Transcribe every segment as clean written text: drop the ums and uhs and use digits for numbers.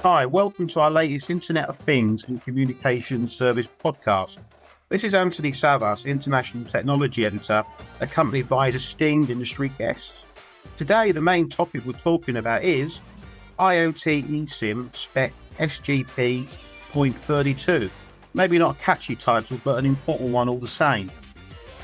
Hi, welcome to our latest Internet of Things and Communications Service podcast. This is Antony Savvas, International Technology Editor, accompanied by his esteemed industry guests. Today, the main topic we're talking about is IoT eSIM spec SGP.32. Maybe not a catchy title, but an important one all the same.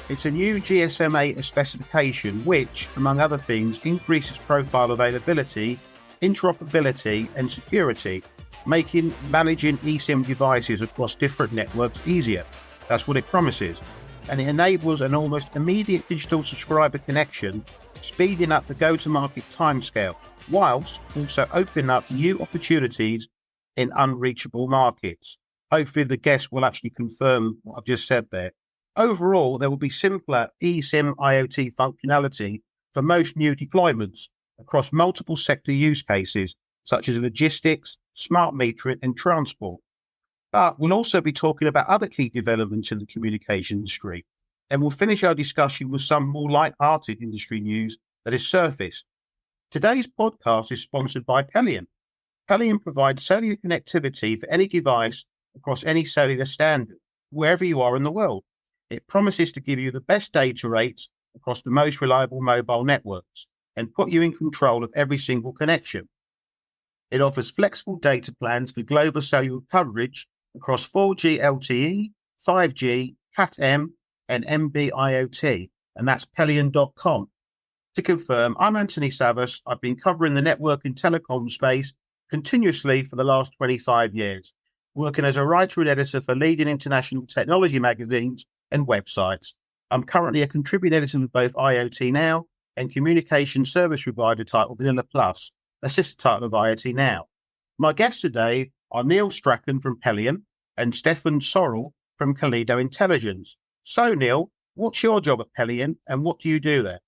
It's a new GSMA specification which, among other things, increases profile availability, interoperability and security, making managing eSIM devices across different networks easier. That's what it promises. And it enables an almost immediate digital subscriber connection, speeding up the go-to-market timescale, whilst also opening up new opportunities in unreachable markets. Hopefully the guest will actually confirm what I've just said there. Overall, there will be simpler eSIM IoT functionality for most new deployments across multiple sector use cases, such as logistics, smart metering and transport. But we'll also be talking about other key developments in the communication industry, and we'll finish our discussion with some more light-hearted industry news that has surfaced. Today's podcast is sponsored by Pelion. Pelion provides cellular connectivity for any device across any cellular standard, wherever you are in the world. It promises to give you the best data rates across the most reliable mobile networks and put you in control of every single connection. It offers flexible data plans for global cellular coverage across 4G LTE, 5G, Cat-M, and NB-IoT, and that's Pelion.com. To confirm, I'm Antony Savvas. I've been covering the network and telecom space continuously for the last 25 years, working as a writer and editor for leading international technology magazines and websites. I'm currently a contributing editor for both IoT Now and communication service provider title Vanilla Plus, a sister title of IoT Now. My guests today are Niall Strachan from Pelion and Steffen Sorrell from Kaleido Intelligence. So, Niall, what's your job at Pelion and what do you do there?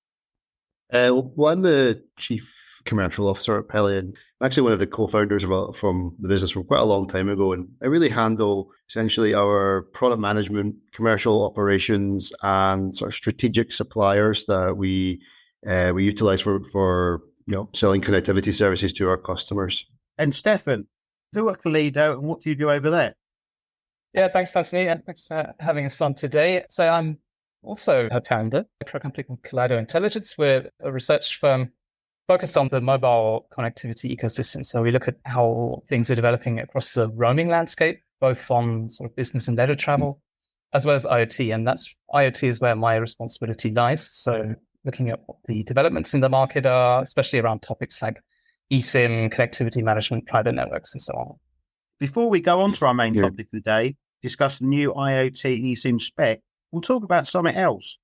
Well, I'm the Chief Commercial Officer at Pelion. I'm actually one of the co-founders from the business from quite a long time ago, and I really handle essentially our product management, commercial operations, and sort of strategic suppliers that we utilize for selling connectivity services to our customers. And Steffen, who are Kaleido and what do you do over there? Yeah, thanks, Antony, and thanks for having us on today. So I'm also a founder for a company called Kaleido Intelligence. We're a research firm focused on the mobile connectivity ecosystem. So we look at how things are developing across the roaming landscape, both on sort of business and leisure travel, as well as IoT. And IoT is where my responsibility lies. So looking at what the developments in the market are, especially around topics like eSIM, connectivity management, private networks, and so on. Before we go on to our main topic of the day, discuss the new IoT eSIM spec, we'll talk about something else.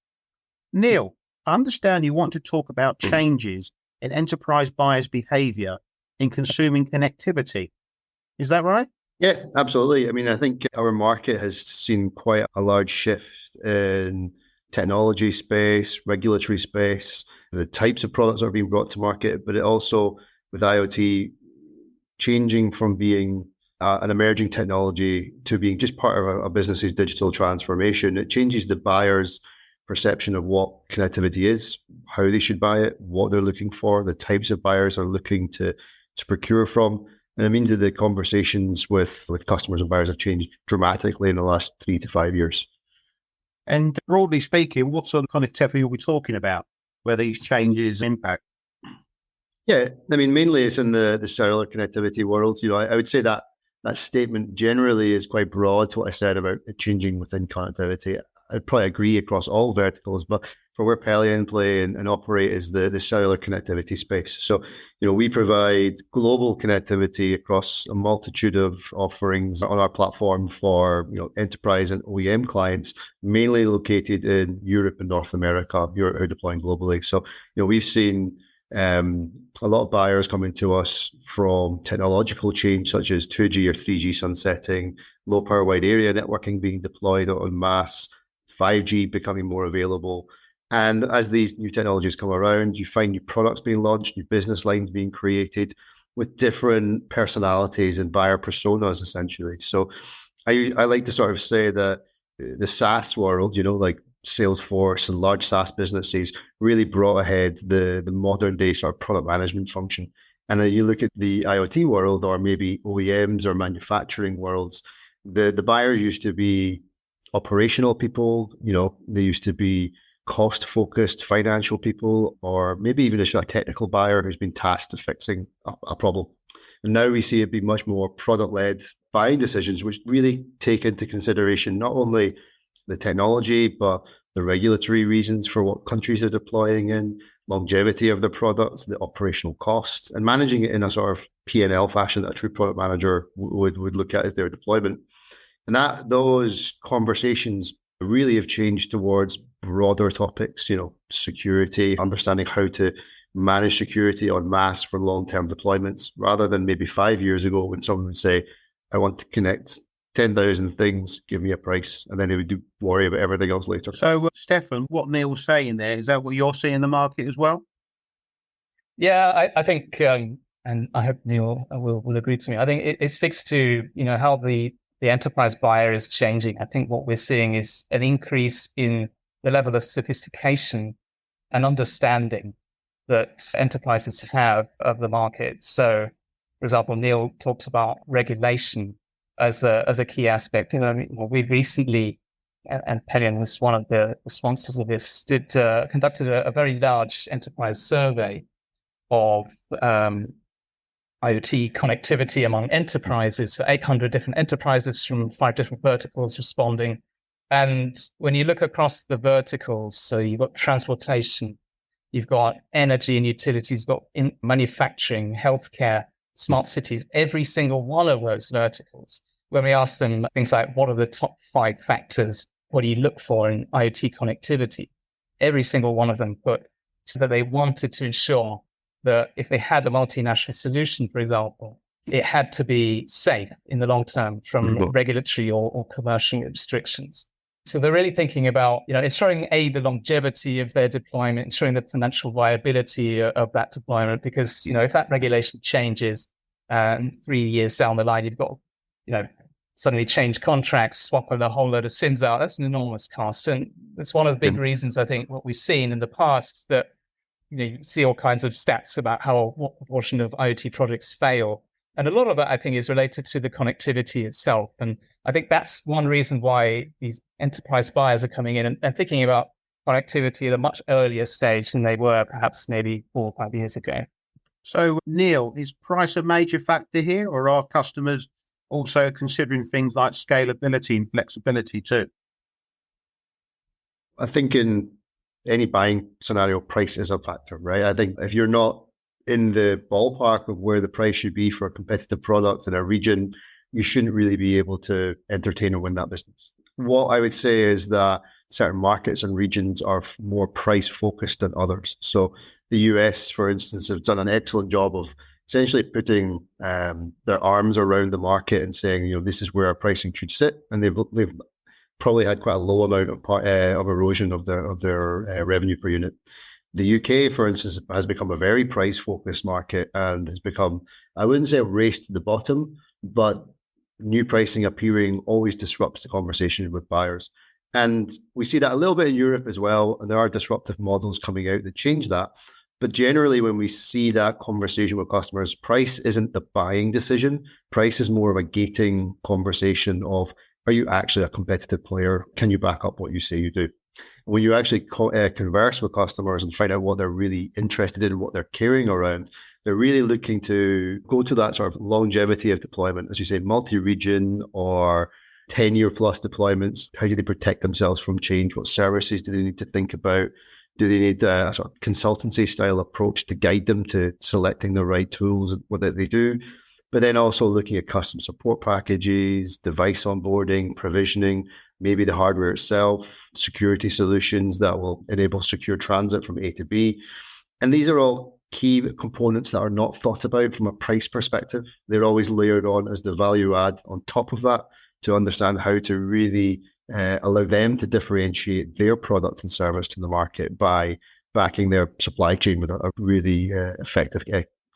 Niall, I understand you want to talk about changes in enterprise buyers' behavior in consuming connectivity. Is that right? Yeah, absolutely. I mean, I think our market has seen quite a large shift in technology space, regulatory space, the types of products that are being brought to market, but it also, with IoT, changing from being an emerging technology to being just part of a business's digital transformation. It changes the buyer's perception of what connectivity is, how they should buy it, what they're looking for, the types of buyers are looking to procure from. And it means that the conversations with customers and buyers have changed dramatically in the last 3 to 5 years. And broadly speaking, what sort of connectivity are we talking about where these changes impact? Yeah, I mean, mainly it's in the cellular connectivity world. I would say that statement generally is quite broad to what I said about it changing within connectivity. I'd probably agree across all verticals, but for where Pelion play and operate is the cellular connectivity space. So, we provide global connectivity across a multitude of offerings on our platform for, enterprise and OEM clients, mainly located in Europe and North America, who are deploying globally. So, we've seen a lot of buyers coming to us from technological change, such as 2G or 3G sunsetting, low power wide area networking being deployed en masse, 5G becoming more available. And as these new technologies come around, you find new products being launched, new business lines being created with different personalities and buyer personas, essentially. So I like to sort of say that the SaaS world, like Salesforce and large SaaS businesses really brought ahead the modern day sort of product management function. And then you look at the IoT world, or maybe OEMs or manufacturing worlds, the buyers used to be operational people, they used to be cost focused financial people, or maybe even a technical buyer who's been tasked with fixing a problem. And now we see it be much more product led buying decisions, which really take into consideration not only the technology, but the regulatory reasons for what countries are deploying in, longevity of the products, the operational costs, and managing it in a sort of P&L fashion that a true product manager would look at as their deployment. And those conversations really have changed towards broader topics, security, understanding how to manage security en masse for long-term deployments, rather than maybe 5 years ago when someone would say, I want to connect 10,000 things, give me a price, and then they would worry about everything else later. So, Steffen, what Neil's saying there, is that what you're seeing in the market as well? Yeah, I think, and I hope Neil will agree to me, I think it speaks to, how the enterprise buyer is changing. I think what we're seeing is an increase in the level of sophistication and understanding that enterprises have of the market. So, for example, Neil talked about regulation as a key aspect. We've recently, and Pelion was one of the sponsors of this, conducted a very large enterprise survey of IoT connectivity among enterprises, 800 different enterprises from 5 different verticals responding. And when you look across the verticals, so you've got transportation, you've got energy and utilities, you've got in manufacturing, healthcare, smart cities, every single one of those verticals. When we ask them things like, what are the top 5 factors? What do you look for in IoT connectivity? Every single one of them put so that they wanted to ensure that if they had a multinational solution, for example, it had to be safe in the long term from regulatory or commercial restrictions. So they're really thinking about, ensuring the longevity of their deployment, ensuring the financial viability of that deployment, because, if that regulation changes 3 years down the line, you've got, suddenly change contracts, swap a whole load of SIMs out. That's an enormous cost. And that's one of the big reasons, I think, what we've seen in the past that, you see all kinds of stats about what proportion of IoT projects fail. And a lot of that, I think, is related to the connectivity itself. And I think that's one reason why these enterprise buyers are coming in and thinking about connectivity at a much earlier stage than they were perhaps maybe 4 or 5 years ago. So, Neil, is price a major factor here, or are customers also considering things like scalability and flexibility too? I think in any buying scenario, price is a factor, right? I think if you're not in the ballpark of where the price should be for a competitive product in a region, you shouldn't really be able to entertain or win that business. What I would say is that certain markets and regions are more price focused than others. So the US, for instance, have done an excellent job of essentially putting their arms around the market and saying, this is where our pricing should sit. And they've probably had quite a low amount of erosion of their revenue per unit. The UK, for instance, has become a very price-focused market and has become, I wouldn't say a race to the bottom, but new pricing appearing always disrupts the conversation with buyers. And we see that a little bit in Europe as well, and there are disruptive models coming out that change that. But generally, when we see that conversation with customers, price isn't the buying decision. Price is more of a gating conversation of, are you actually a competitive player? Can you back up what you say you do? When you actually converse with customers and find out what they're really interested in and what they're carrying around, they're really looking to go to that sort of longevity of deployment, as you say, multi-region or 10-year plus deployments. How do they protect themselves from change? What services do they need to think about? Do they need a sort of consultancy style approach to guide them to selecting the right tools and what they do? But then also looking at custom support packages, device onboarding, provisioning, maybe the hardware itself, security solutions that will enable secure transit from A to B. And these are all key components that are not thought about from a price perspective. They're always layered on as the value add on top of that to understand how to really allow them to differentiate their product and service to the market by backing their supply chain with a really effective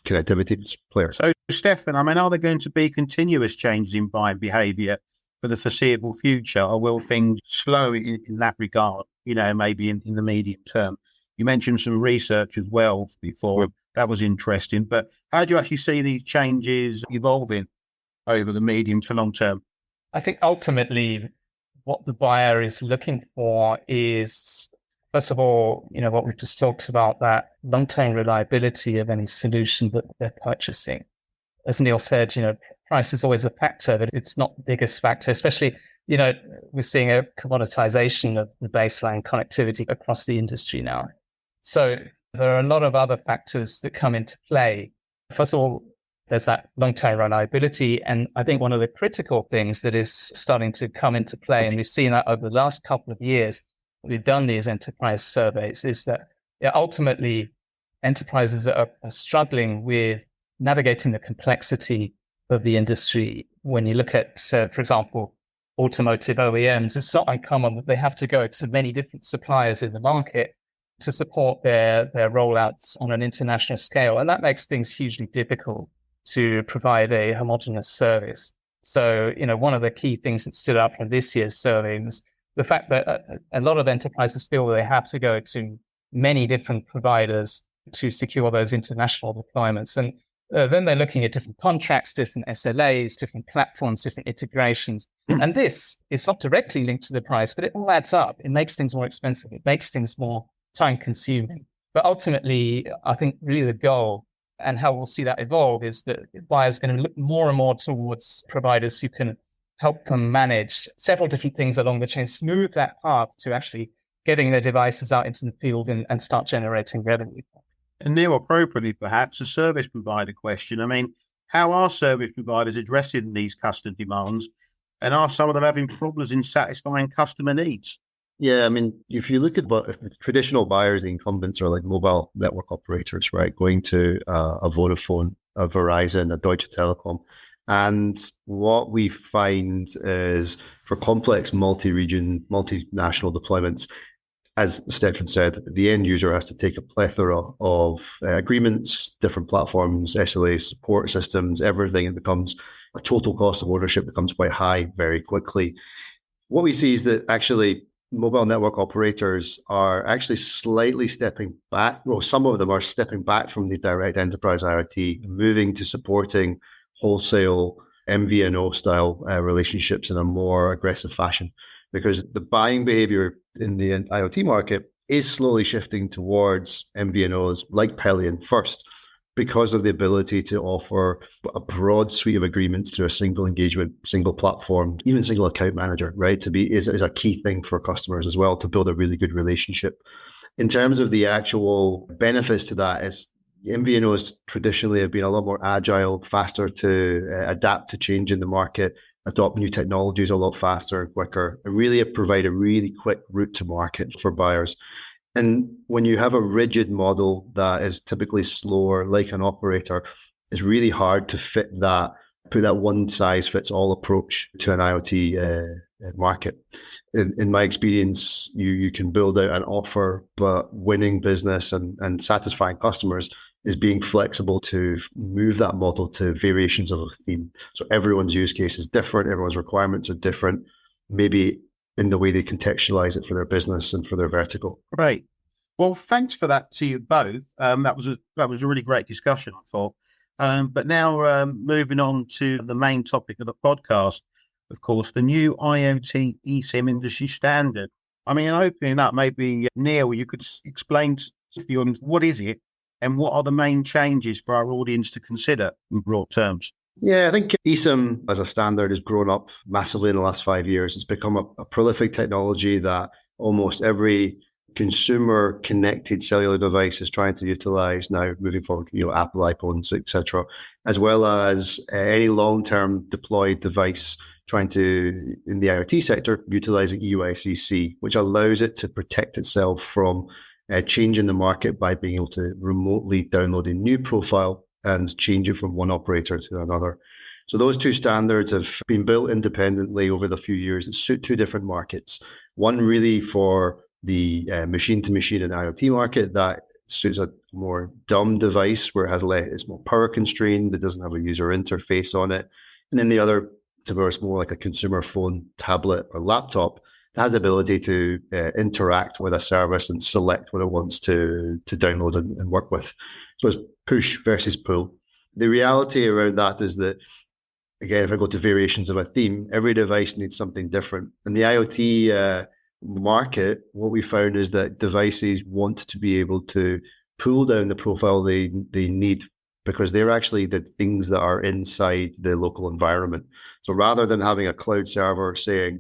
connectivity player. So, Steffen, are there going to be continuous changes in buying behaviour for the foreseeable future, or will things slow in that regard, maybe in the medium term? You mentioned some research as well before That was interesting. But how do you actually see these changes evolving over the medium to long term? I think ultimately what the buyer is looking for is, first of all, what we just talked about, that long-term reliability of any solution that they're purchasing. As Niall said, price is always a factor, but it's not the biggest factor, especially, we're seeing a commoditization of the baseline connectivity across the industry now. So there are a lot of other factors that come into play. First of all, there's that long-term reliability. And I think one of the critical things that is starting to come into play, and we've seen that over the last couple of years, we've done these enterprise surveys, is that ultimately enterprises are struggling with navigating the complexity of the industry. When you look at, for example, automotive OEMs, it's not uncommon that they have to go to many different suppliers in the market to support their rollouts on an international scale. And that makes things hugely difficult to provide a homogeneous service. So, one of the key things that stood out from this year's survey was the fact that a lot of enterprises feel they have to go to many different providers to secure those international deployments. And then they're looking at different contracts, different SLAs, different platforms, different integrations. And this is not directly linked to the price, but it all adds up. It makes things more expensive. It makes things more time consuming. But ultimately, I think really the goal and how we'll see that evolve is that buyers are going to look more and more towards providers who can help them manage several different things along the chain, smooth that path to actually getting their devices out into the field and start generating revenue. And Neil, appropriately, perhaps a service provider question. I mean, how are service providers addressing these customer demands? And are some of them having problems in satisfying customer needs? Yeah, I mean, if you look at if the traditional buyers, the incumbents are like mobile network operators, right? Going to a Vodafone, a Verizon, a Deutsche Telekom. And what we find is for complex multi-region, multinational deployments, as Steffen said, the end user has to take a plethora of agreements, different platforms, SLAs, support systems, everything. It becomes a total cost of ownership becomes quite high very quickly. What we see is that actually mobile network operators are actually slightly stepping back. Well, some of them are stepping back from the direct enterprise IoT, moving to supporting wholesale MVNO style relationships in a more aggressive fashion, because the buying behavior in the IoT market is slowly shifting towards MVNOs like Pelion first, because of the ability to offer a broad suite of agreements to a single engagement, single platform, even single account manager, right? Is a key thing for customers as well, to build a really good relationship. In terms of the actual benefits to that, is MVNOs traditionally have been a lot more agile, faster to adapt to change in the market, adopt new technologies a lot faster and quicker, and really provide a really quick route to market for buyers. And when you have a rigid model that is typically slower, like an operator, it's really hard to put that one size fits all approach to an IoT market. In my experience, you can build out an offer, but winning business and satisfying customers is being flexible to move that model to variations of a theme. So everyone's use case is different, everyone's requirements are different, maybe in the way they contextualize it for their business and for their vertical. Great. Well, thanks for that to you both. That was a really great discussion, I thought. But now moving on to the main topic of the podcast, of course, the new IoT eSIM industry standard. I mean, opening up, maybe Neil, you could explain to the audience, what is it and what are the main changes for our audience to consider in broad terms? Yeah, I think eSIM as a standard has grown up massively in the last 5 years. It's become a prolific technology that almost every consumer connected cellular device is trying to utilize now moving forward, Apple iPhones, etc., as well as any long-term deployed device trying to, in the IoT sector, utilizing eUICC, which allows it to protect itself from change in the market by being able to remotely download a new profile and change it from one operator to another. So those two standards have been built independently over the few years that suit two different markets. One really for the machine-to-machine and IoT market that suits a more dumb device where it's more power constrained, it doesn't have a user interface on it. And then the other to where it's more like a consumer phone, tablet, or laptop has the ability to interact with a service and select what it wants to download and work with. So it's push versus pull. The reality around that is that, again, if I go to variations of a theme, every device needs something different. In the IoT market, what we found is that devices want to be able to pull down the profile they need, because they're actually the things that are inside the local environment. So rather than having a cloud server saying,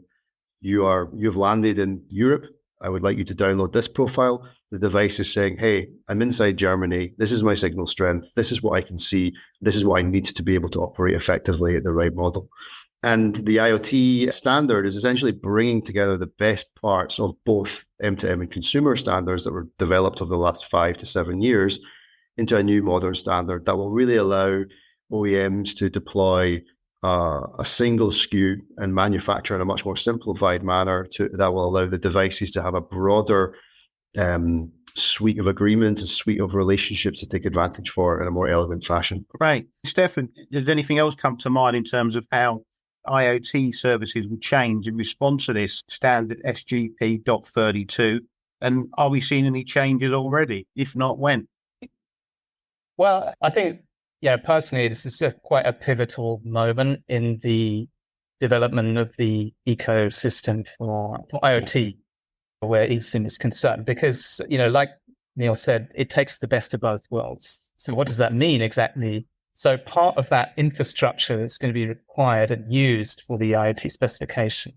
you've landed in Europe, I would like you to download this profile, the device is saying, hey, I'm inside Germany, this is my signal strength, this is what I can see, this is what I need to be able to operate effectively at the right model. And the IoT standard is essentially bringing together the best parts of both M2M and consumer standards that were developed over the last 5 to 7 years into a new modern standard that will really allow OEMs to deploy a single SKU and manufacture in a much more simplified manner that will allow the devices to have a broader suite of agreements, a suite of relationships to take advantage for in a more elegant fashion. Great. Steffen, does anything else come to mind in terms of how IoT services will change in response to this standard SGP.32? And are we seeing any changes already? If not, when? Well, I think, personally, this is quite a pivotal moment in the development of the ecosystem for IoT, where eSIM is concerned, because, like Niall said, it takes the best of both worlds. So what does that mean exactly? So part of that infrastructure that's going to be required and used for the IoT specification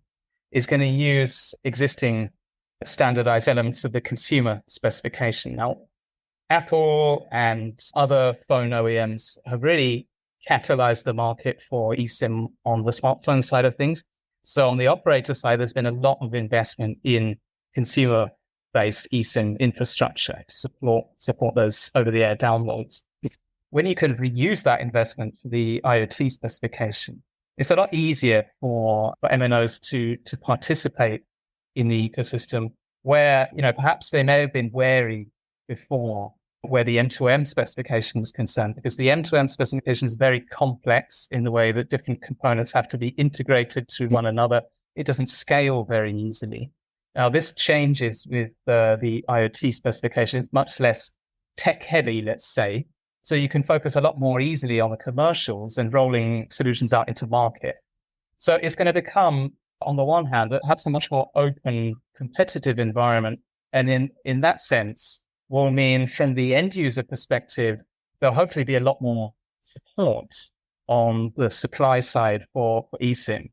is going to use existing standardized elements of the consumer specification. Now, Apple and other phone OEMs have really catalyzed the market for eSIM on the smartphone side of things. So on the operator side, there's been a lot of investment in consumer-based eSIM infrastructure to support those over-the-air downloads. When you can reuse that investment for the IoT specification, it's a lot easier for MNOs to participate in the ecosystem where, perhaps they may have been wary before where the M2M specification was concerned, because the M2M specification is very complex in the way that different components have to be integrated to one another. It doesn't scale very easily. Now, this changes with the IoT specification. It's much less tech heavy, let's say. So you can focus a lot more easily on the commercials and rolling solutions out into market. So it's going to become, on the one hand, perhaps a much more open, competitive environment. And in that sense, will mean from the end user perspective, there'll hopefully be a lot more support on the supply side for eSIM.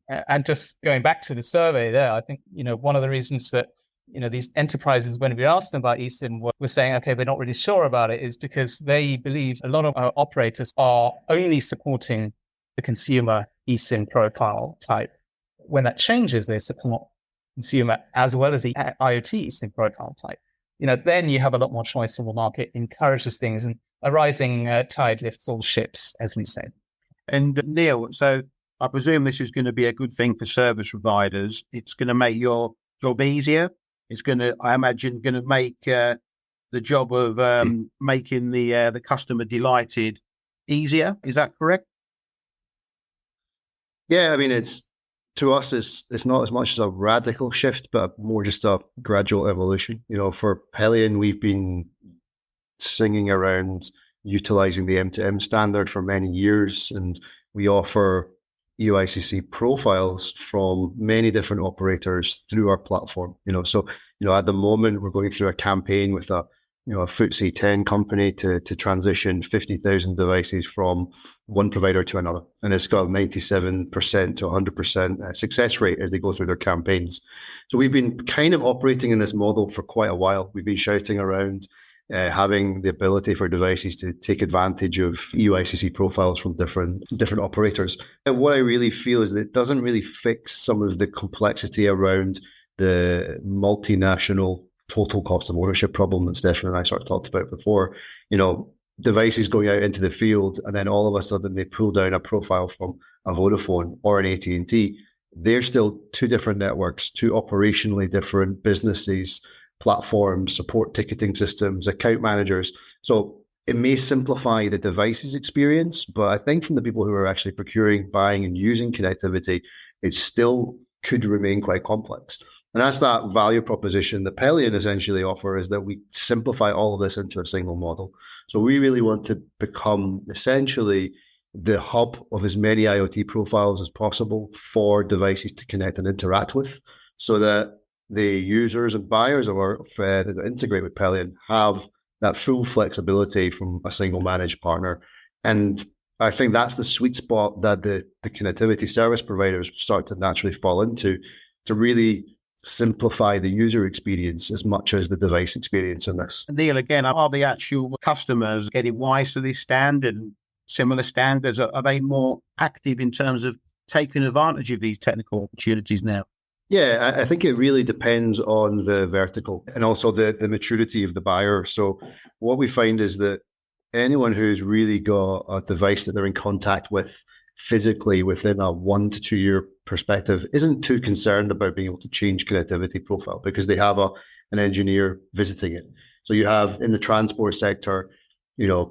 And just going back to the survey there, I think, one of the reasons that, these enterprises, when we asked them about eSIM, were saying, okay, we're not really sure about it, is because they believe a lot of our operators are only supporting the consumer eSIM profile type. When that changes, they support consumer as well as the IoT eSIM profile type. Then you have a lot more choice in the market, encourages things, and a rising tide lifts all ships, as we say. And Niall, so I presume this is going to be a good thing for service providers. It's going to make your job easier. It's going to, I imagine, going to make the job of making the customer delighted easier. Is that correct? Yeah, I mean, to us, it's not as much as a radical shift, but more just a gradual evolution. For Pelion, we've been singing around utilizing the M2M standard for many years, and we offer UICC profiles from many different operators through our platform. So at the moment we're going through a campaign with a FTSE 10 company to transition 50,000 devices from one provider to another, and it's got 97% to 100% success rate as they go through their campaigns. So we've been kind of operating in this model for quite a while. We've been shouting around having the ability for devices to take advantage of UICC profiles from different operators. And what I really feel is that it doesn't really fix some of the complexity around the multinational total cost of ownership problem that Steffen and I sort of talked about before. Devices going out into the field, and then all of a sudden they pull down a profile from a Vodafone or an AT&T. They're still two different networks, two operationally different businesses, platforms, support ticketing systems, account managers. So it may simplify the devices experience, but I think from the people who are actually procuring, buying, and using connectivity, it still could remain quite complex. And that's that value proposition that Pelion essentially offer, is that we simplify all of this into a single model. So we really want to become essentially the hub of as many IoT profiles as possible for devices to connect and interact with, so that the users and buyers that integrate with Pelion have that full flexibility from a single managed partner. And I think that's the sweet spot that the connectivity service providers start to naturally fall into, to really simplify the user experience as much as the device experience in this. Neil, again, are the actual customers getting wise to this standard and similar standards? Are they more active in terms of taking advantage of these technical opportunities now? Yeah, I think it really depends on the vertical and also the maturity of the buyer. So what we find is that anyone who's really got a device that they're in contact with physically within a 1 to 2 year perspective isn't too concerned about being able to change connectivity profile, because they have an engineer visiting it. So you have in the transport sector,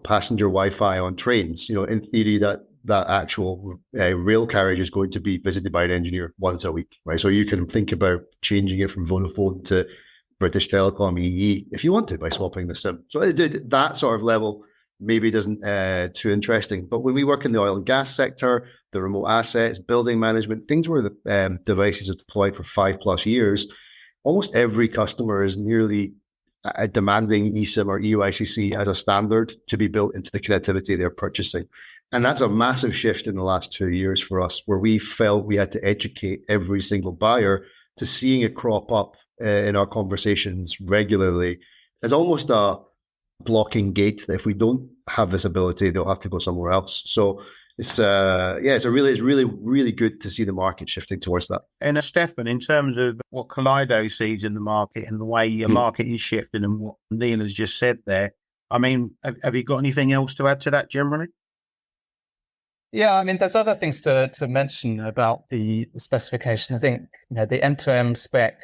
passenger Wi-Fi on trains. In theory, that actual rail carriage is going to be visited by an engineer once a week, right? So you can think about changing it from Vodafone to British Telecom EE if you want to, by swapping the SIM. So that sort of level maybe doesn't too interesting. But when we work in the oil and gas sector, the remote assets, building management, things where the devices are deployed for 5+ years, almost every customer is nearly demanding eSIM or eUICC as a standard to be built into the connectivity they're purchasing. And that's a massive shift in the last 2 years for us, where we felt we had to educate every single buyer to seeing it crop up in our conversations regularly as almost a blocking gate that if we don't have this ability, they'll have to go somewhere else. So it's really good to see the market shifting towards that. And Steffen, in terms of what Kaleido sees in the market and the way your market is shifting and what Neil has just said there, I mean, have you got anything else to add to that generally? Yeah, I mean, there's other things to mention about the specification. I think, the M2M spec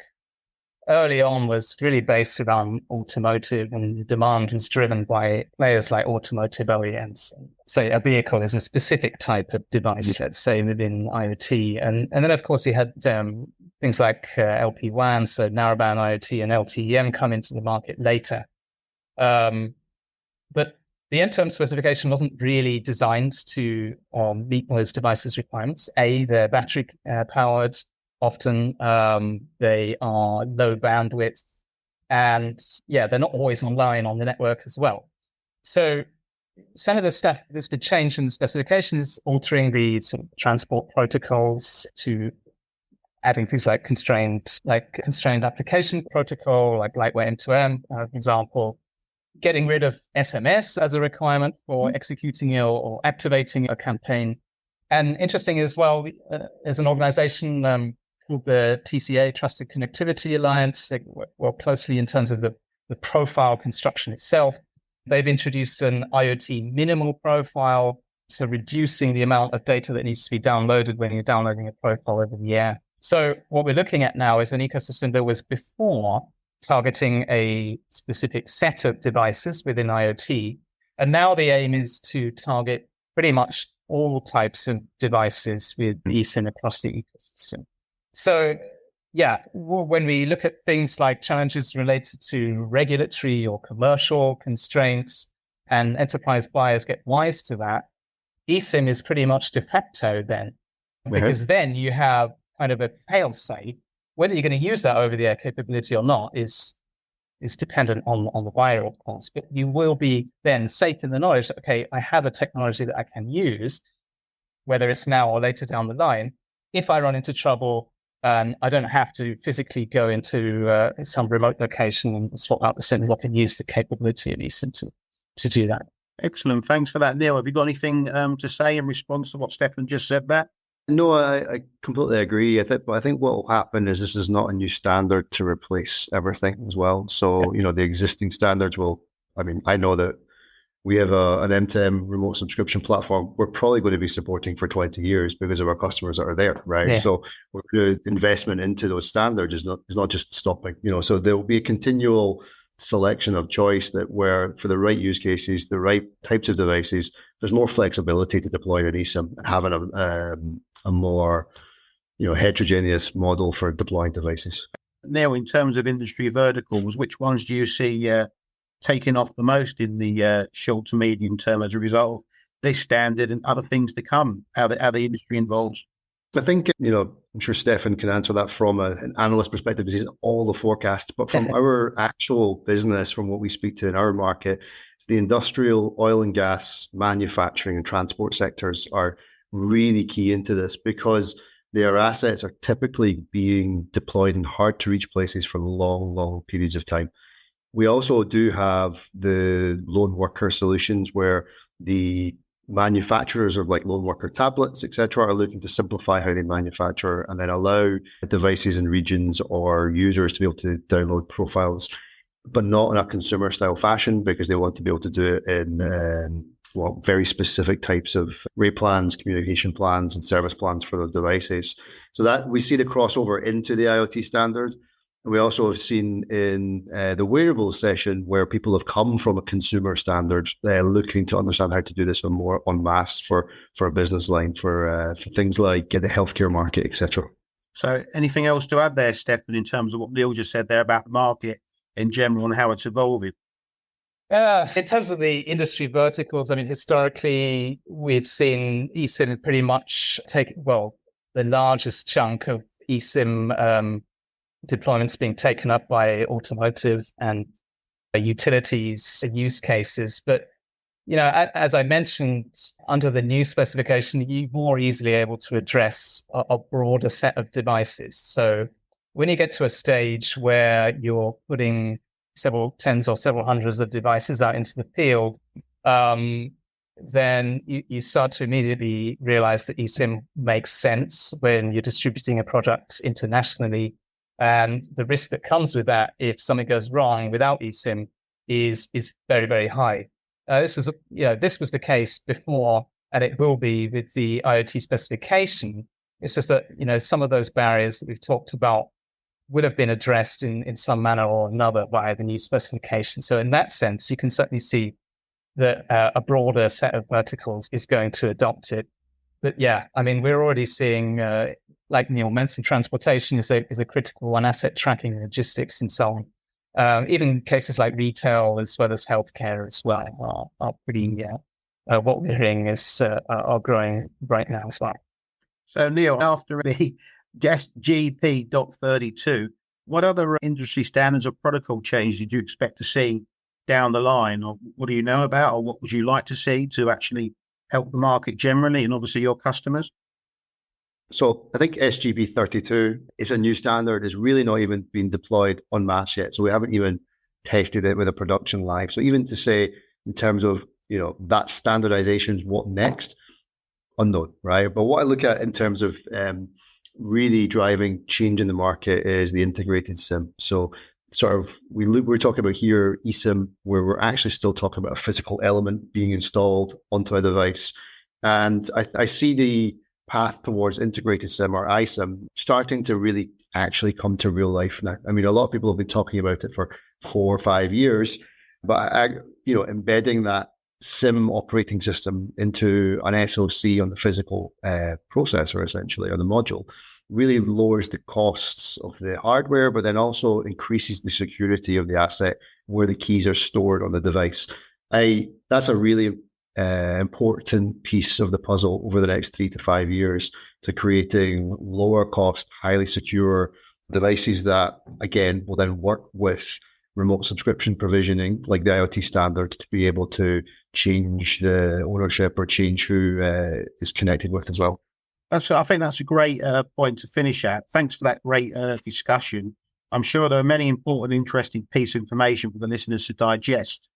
early on was really based around automotive, and the demand was driven by players like automotive OEMs. Say a vehicle is a specific type of device, let's say within IoT. And then, of course, you had things like LPWAN, so narrowband IoT, and LTE-M come into the market later. But the end-to-end specification wasn't really designed to meet those devices' requirements. They're battery powered. Often they are low bandwidth, and they're not always online on the network as well. So some of the stuff that's been changed in the specification is altering the sort of transport protocols to adding things like constrained application protocol, like lightweight M2M, for example, getting rid of SMS as a requirement for executing or activating a campaign. And interesting as well, as an organization called the TCA, Trusted Connectivity Alliance, they work well closely in terms of the profile construction itself. They've introduced an IoT minimal profile, so reducing the amount of data that needs to be downloaded when you're downloading a profile over the air. So what we're looking at now is an ecosystem that was before targeting a specific set of devices within IoT. And now the aim is to target pretty much all types of devices with eSIM across the ecosystem. So, when we look at things like challenges related to regulatory or commercial constraints, and enterprise buyers get wise to that, eSIM is pretty much de facto then, because then you have kind of a fail-safe. Whether you're going to use that over-the-air capability or not is dependent on the buyer, of course. But you will be then safe in the knowledge that, okay, I have a technology that I can use, whether it's now or later down the line. If I run into trouble, I don't have to physically go into some remote location and swap out the SIMs. I can use the capability of eSIM to do that. Excellent. Thanks for that, Neil. Have you got anything to say in response to what Steffen just said there? No, I completely agree. I think what will happen is this is not a new standard to replace everything as well. So, the existing standards I know that we have an M2M remote subscription platform we're probably going to be supporting for 20 years because of our customers that are there, right? Yeah. So investment into those standards is not just stopping, so there will be a continual selection of choice that where for the right use cases, the right types of devices, there's more flexibility to deploy an eSIM and having a more heterogeneous model for deploying devices. Now, in terms of industry verticals, which ones do you see taking off the most in the short to medium term as a result of this standard and other things to come, how the industry involves? I think, I'm sure Steffen can answer that from an analyst perspective because he's all the forecasts. But from our actual business, from what we speak to in our market, it's the industrial, oil and gas, manufacturing and transport sectors are really key into this because their assets are typically being deployed in hard to reach places for long, long periods of time. We also do have the lone worker solutions where the manufacturers of like lone worker tablets, etc., are looking to simplify how they manufacture and then allow devices and regions or users to be able to download profiles, but not in a consumer style fashion because they want to be able to do it in very specific types of rate plans, communication plans, and service plans for those devices. So that we see the crossover into the IoT standard. We also have seen in the wearables session where people have come from a consumer standard, looking to understand how to do this more en masse for a business line, for things like the healthcare market, etc. So anything else to add there, Steffen, in terms of what Niall just said there about the market in general and how it's evolving? In terms of the industry verticals, I mean, historically, we've seen eSIM pretty much take, the largest chunk of eSIM deployments being taken up by automotive and utilities use cases. But, as I mentioned, under the new specification, you're more easily able to address a broader set of devices. So when you get to a stage where you're putting several tens or several hundreds of devices out into the field, then you start to immediately realize that eSIM makes sense when you're distributing a product internationally. And the risk that comes with that, if something goes wrong without eSIM, is very, very high. This was the case before, and it will be with the IoT specification. It's just that some of those barriers that we've talked about would have been addressed in some manner or another via the new specification. So in that sense, you can certainly see that a broader set of verticals is going to adopt it. But yeah, I mean, we're already seeing, like Niall mentioned, transportation is a critical one, asset tracking, logistics, and so on. Even cases like retail as well as healthcare as well are pretty, what we're hearing is are growing right now as well. So Niall, after the SGP.32, what other industry standards or protocol changes did you expect to see down the line? Or what do you know about, or what would you like to see to actually help the market generally and obviously your customers? So I think SGP.32 is a new standard. It's really not even been deployed en masse yet. So we haven't even tested it with a production live. So even to say in terms of, that standardization is what next, unknown, right? But what I look at in terms of really driving change in the market is the integrated SIM. So we're talking about here eSIM, where we're actually still talking about a physical element being installed onto a device. And I see the path towards integrated SIM or iSIM starting to really actually come to real life now. I mean, a lot of people have been talking about it for 4 or 5 years, but embedding that SIM operating system into an SoC on the physical processor, essentially, or the module, really lowers the costs of the hardware, but then also increases the security of the asset where the keys are stored on the device. That's a really important piece of the puzzle over the next 3 to 5 years to creating lower cost, highly secure devices that, again, will then work with remote subscription provisioning, like the IoT standard, to be able to change the ownership or change who is connected with as well. I think that's a great point to finish at. Thanks for that great discussion. I'm sure there are many important, interesting pieces of information for the listeners to digest.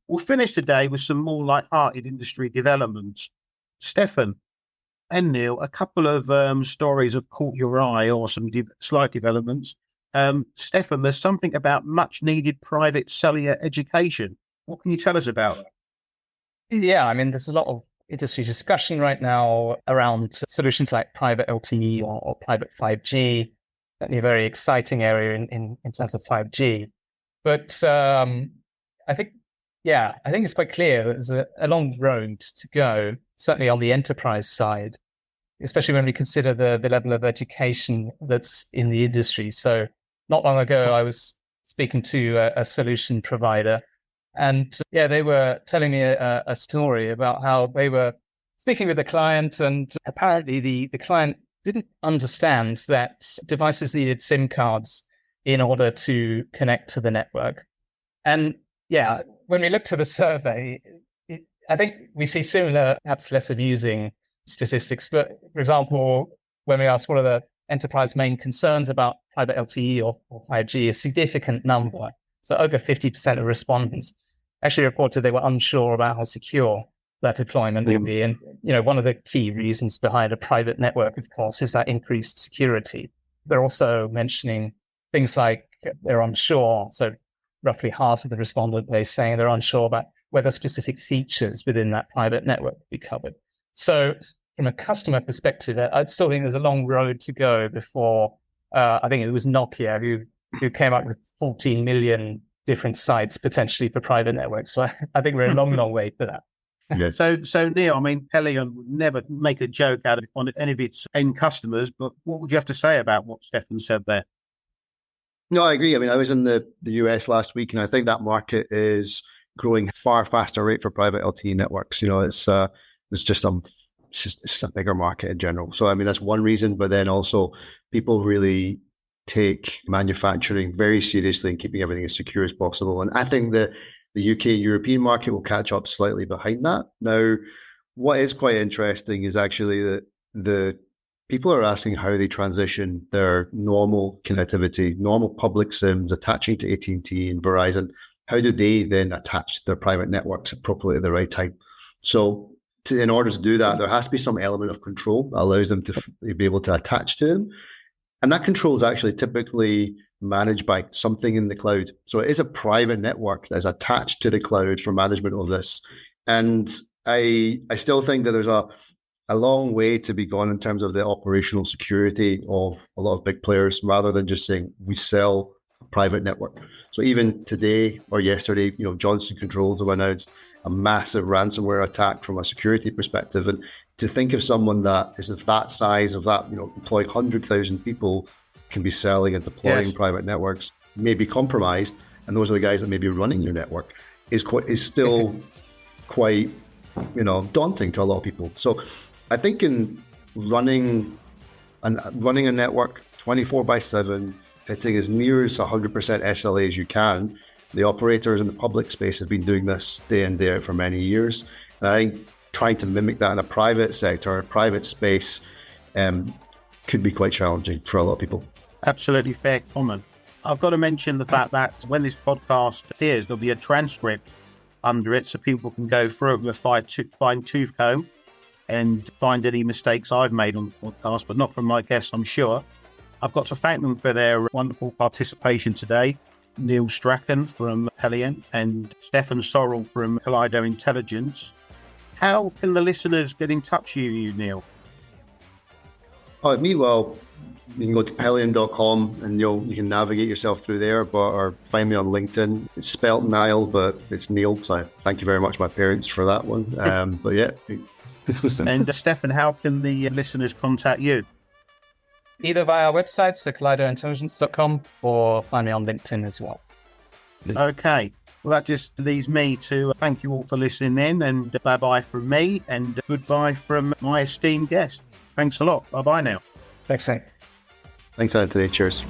We'll finish today with some more light-hearted industry developments. Steffen and Niall, a couple of stories have caught your eye, or some slight developments. Steffen, there's something about much-needed private cellular education. What can you tell us about that? Yeah, I mean, there's a lot of industry discussion right now around solutions like private LTE or private 5G. Certainly a very exciting area in terms of 5G. But I think it's quite clear that there's a long road to go, certainly on the enterprise side, especially when we consider the level of education that's in the industry. So not long ago, I was speaking to a solution provider, and they were telling me a story about how they were speaking with the client, and apparently the client didn't understand that devices needed SIM cards in order to connect to the network. And when we looked at the survey, I think we see similar, perhaps less amusing statistics. But for example, when we asked what are the enterprise main concerns about private LTE or 5G, a significant number, so over 50% of respondents actually reported they were unsure about how secure that deployment would be. And, one of the key reasons behind a private network, of course, is that increased security. They're also mentioning things like they're unsure. So roughly half of the respondent base saying they're unsure about whether specific features within that private network will be covered. So from a customer perspective, I'd still think there's a long road to go before, I think it was Nokia who came up with 14 million different sites potentially for private networks. So I think we're a long, long way for that. Yeah. So Neil, I mean, Pelion would never make a joke out of it on any of its end customers, but what would you have to say about what Steffen said there? No, I agree. I mean, I was in the US last week, and I think that market is growing far faster rate for private LTE networks. It's just a bigger market in general. So, I mean, that's one reason, but then also people really take manufacturing very seriously and keeping everything as secure as possible. And I think the UK European market will catch up slightly behind that. Now, what is quite interesting is actually that the people are asking how they transition their normal connectivity, normal public SIMs attaching to AT&T and Verizon. How do they then attach their private networks appropriately at the right time? So in order to do that, there has to be some element of control that allows them to be able to attach to them. And that control is actually typically managed by something in the cloud. So it is a private network that is attached to the cloud for management of this. And I still think that there's a long way to be gone in terms of the operational security of a lot of big players, rather than just saying we sell a private network. So even today or yesterday, Johnson Controls have announced a massive ransomware attack from a security perspective. And to think of someone that is of that size, of that, employ 100,000 people, can be selling and deploying private networks, may be compromised, and those are the guys that may be running your network, is still quite, daunting to a lot of people. So I think in running a network 24/7, hitting as near as 100% SLA as you can, the operators in the public space have been doing this day in, day out for many years. And I think trying to mimic that in a private sector, a private space, could be quite challenging for a lot of people. Absolutely fair comment. I've got to mention the fact that when this podcast appears, there'll be a transcript under it so people can go through it with a fine tooth comb and find any mistakes I've made on the podcast, but not from my guests, I'm sure. I've got to thank them for their wonderful participation today. Niall Strachan from Pelion and Steffen Sorrell from Kaleido Intelligence. How can the listeners get in touch with you, Neil? Oh, me, well, you can go to pelion.com and you can navigate yourself through there, or find me on LinkedIn. It's spelled Niall, but it's Neil. So thank you very much, my parents, for that one. But yeah. And Steffen, how can the listeners contact you? Either via our website, so kaleidointelligence.com, or find me on LinkedIn as well. Okay. Well, that just leaves me to thank you all for listening in, and bye-bye from me, and goodbye from my esteemed guest. Thanks a lot. Bye-bye now. Thanks, Hank. Thanks, Antony. Cheers.